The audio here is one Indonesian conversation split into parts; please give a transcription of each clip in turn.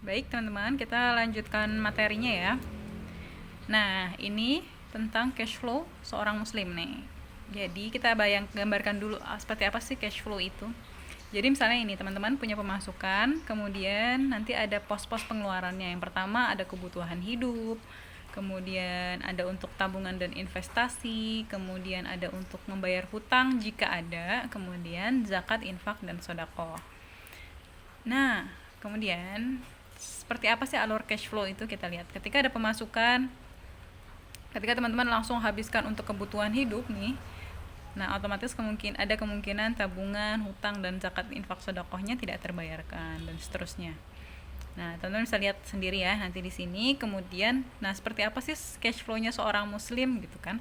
Baik teman-teman, kita lanjutkan materinya ya. Nah, ini tentang cash flow seorang muslim nih. Jadi kita gambarkan dulu seperti apa sih cash flow itu. Jadi misalnya ini teman-teman punya pemasukan, kemudian nanti ada pos-pos pengeluarannya. Yang pertama ada kebutuhan hidup, kemudian ada untuk tabungan dan investasi, kemudian ada untuk membayar hutang jika ada, kemudian zakat, infak, dan sedekah. Nah, kemudian seperti apa sih alur cash flow itu kita lihat. Ketika ada pemasukan, ketika teman-teman langsung habiskan untuk kebutuhan hidup nih, nah otomatis ada kemungkinan tabungan, hutang, dan zakat infak sedekahnya tidak terbayarkan dan seterusnya. Nah, teman-teman bisa lihat sendiri ya nanti di sini. Kemudian, nah seperti apa sih cash flow-nya seorang muslim gitu kan?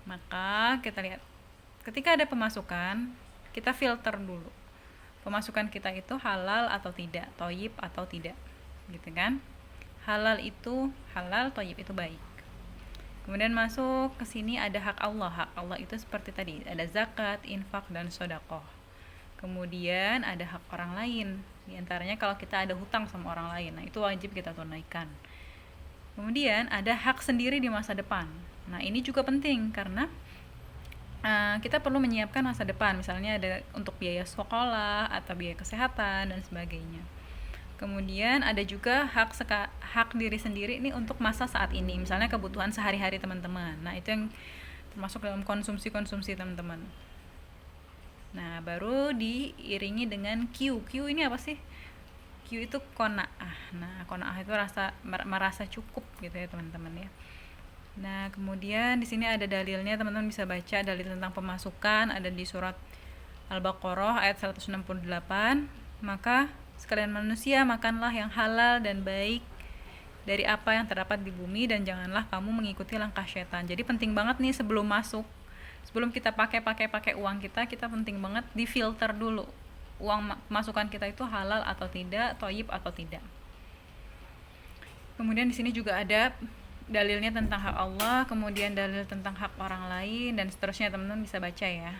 Maka kita lihat ketika ada pemasukan, kita filter dulu. Pemasukan kita itu halal atau tidak, thayyib atau tidak. Gitu kan? Halal itu halal, thayyib itu baik. Kemudian masuk ke sini ada hak Allah. Hak Allah itu seperti tadi, ada zakat, infak, dan sedekah. Kemudian ada hak orang lain. Di antaranya kalau kita ada hutang sama orang lain, nah itu wajib kita tunaikan. Kemudian ada hak sendiri di masa depan. Nah, ini juga penting karena kita perlu menyiapkan masa depan, misalnya ada untuk biaya sekolah atau biaya kesehatan dan sebagainya. Kemudian ada juga hak diri sendiri ini untuk masa saat ini, misalnya kebutuhan sehari-hari teman-teman. Nah, itu yang termasuk dalam konsumsi teman-teman. Nah, baru diiringi dengan Q. Q ini apa sih? Q itu qanaah. Nah, qanaah itu merasa cukup gitu ya, teman-teman ya. Nah, kemudian di sini ada dalilnya, teman-teman bisa baca dalil tentang pemasukan, ada di surat Al-Baqarah ayat 168. Maka sekalian manusia, makanlah yang halal dan baik dari apa yang terdapat di bumi, dan janganlah kamu mengikuti langkah setan. Jadi penting banget nih sebelum kita pakai uang kita penting banget difilter dulu. Uang masukan kita itu halal atau tidak, thayyib atau tidak. Kemudian di sini juga ada dalilnya tentang hak Allah, kemudian dalil tentang hak orang lain, dan seterusnya, teman-teman bisa baca ya.